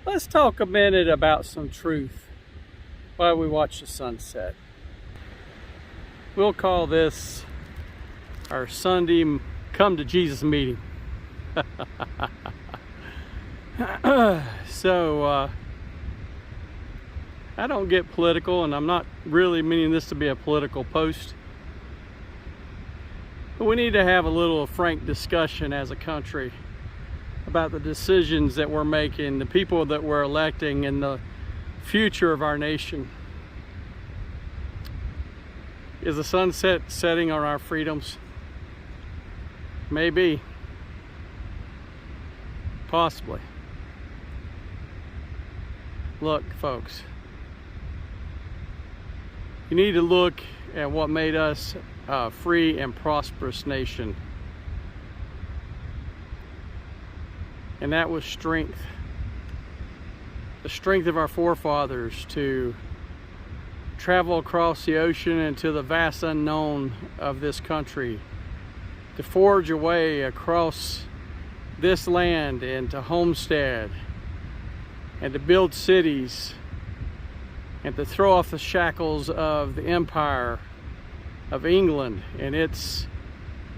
Let's talk a minute about some truth while we watch the sunset. We'll call this our Sunday Come to Jesus meeting. So, I don't get political, and I'm not really meaning this to be a political post. But we need to have a little frank discussion as a country about the decisions that we're making, the people that we're electing, and the future of our nation. Is the sunset setting on our freedoms? Maybe. Possibly. Look, folks, you need to look at what made us a free and prosperous nation. And that was strength. The strength of our forefathers to travel across the ocean into the vast unknown of this country, to forge a way across this land and to homestead, and to build cities, and to throw off the shackles of the empire of England and its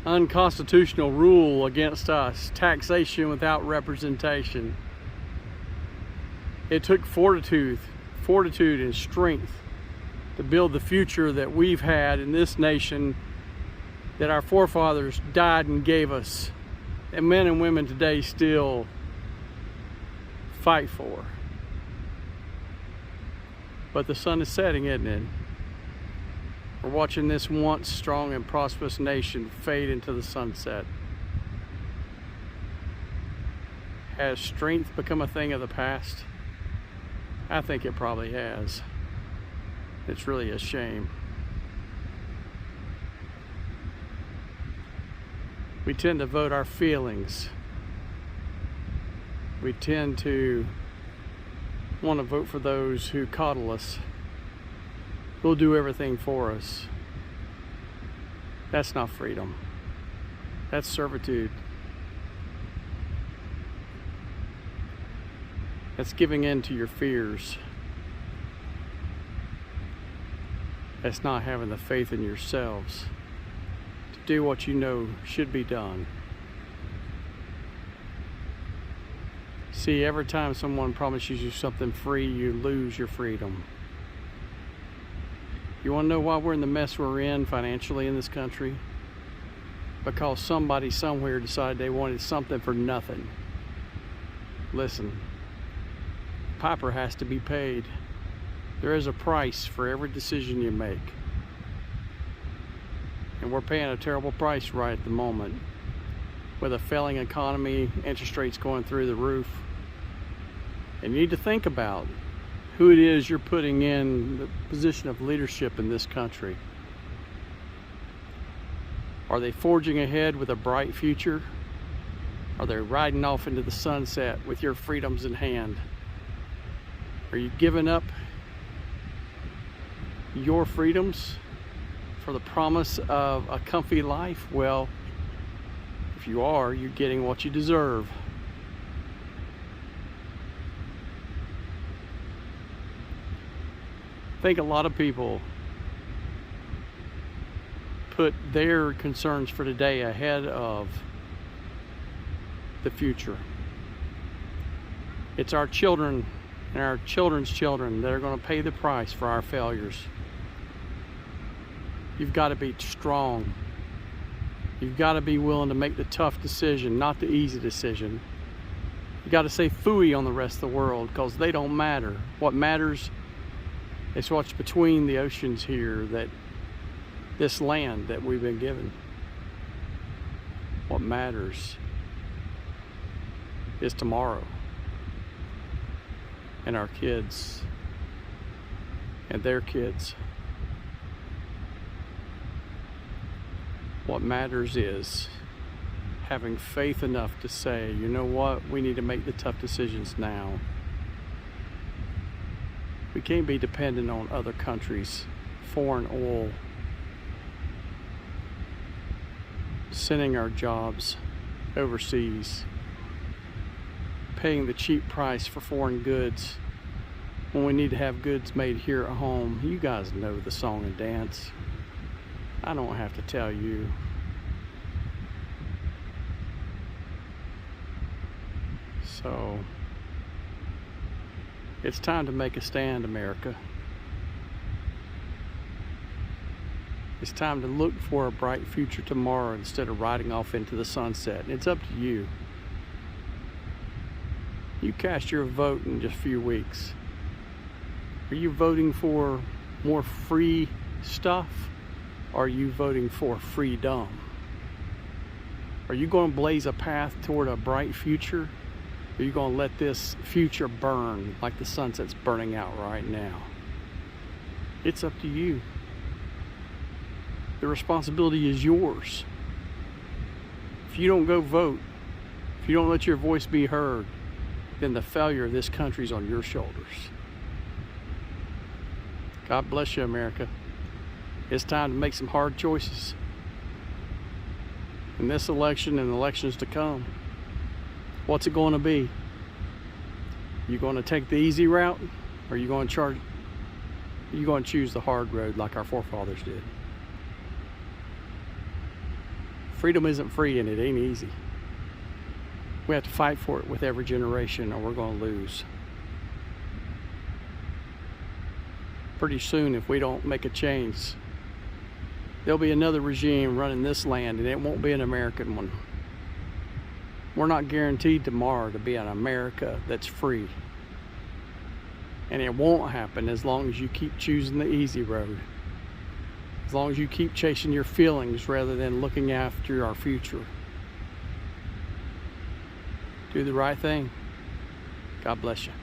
unconstitutional rule against us, taxation without representation. It took fortitude and strength to build the future that we've had in this nation, that our forefathers died and gave us, and men and women today still fight for. But the sun is setting, isn't it? We're watching this once strong and prosperous nation fade into the sunset. Has strength become a thing of the past? I think it probably has. It's really a shame. We tend to vote our feelings. We tend to want to vote for those who coddle us, who'll do everything for us. That's not freedom. That's servitude. That's giving in to your fears. That's not having the faith in yourselves to do what you know should be done. See, every time someone promises you something free, you lose your freedom. You want to know why we're in the mess we're in financially in this country? Because somebody somewhere decided they wanted something for nothing. Listen, piper has to be paid. There is a price for every decision you make. And we're paying a terrible price right at the moment. With a failing economy, interest rates going through the roof. And you need to think about who it is you're putting in the position of leadership in this country. Are they forging ahead with a bright future? Are they riding off into the sunset with your freedoms in hand? Are you giving up your freedoms for the promise of a comfy life? Well, if you are, you're getting what you deserve. I think a lot of people put their concerns for today ahead of the future. It's our children and our children's children that are going to pay the price for our failures. You've got to be strong. You've got to be willing to make the tough decision, not the easy decision. You've got to say phooey on the rest of the world, because they don't matter. What matters is what's between the oceans here, that this land that we've been given. What matters is tomorrow, and our kids and their kids. What matters is having faith enough to say, you know what, we need to make the tough decisions now. We can't be dependent on other countries, foreign oil, sending our jobs overseas, paying the cheap price for foreign goods when we need to have goods made here at home. You guys know the song and dance. I don't have to tell you. So it's time to make a stand, America. It's time to look for a bright future tomorrow instead of riding off into the sunset. And it's up to you. You cast your vote in just a few weeks. Are you voting for more free stuff? Or are you voting for freedom? Are you going to blaze a path toward a bright future? Or are you going to let this future burn like the sunset's burning out right now? It's up to you. The responsibility is yours. If you don't go vote, if you don't let your voice be heard, then the failure of this country is on your shoulders. God bless you, America. It's time to make some hard choices in this election and elections to come. What's it going to be? You going to take the easy route, or are you going to choose the hard road like our forefathers did? Freedom isn't free and it ain't easy. We have to fight for it with every generation or we're going to lose. Pretty soon, if we don't make a change, there'll be another regime running this land and it won't be an American one. We're not guaranteed tomorrow to be an America that's free. And it won't happen as long as you keep choosing the easy road. As long as you keep chasing your feelings rather than looking after our future. Do the right thing. God bless you.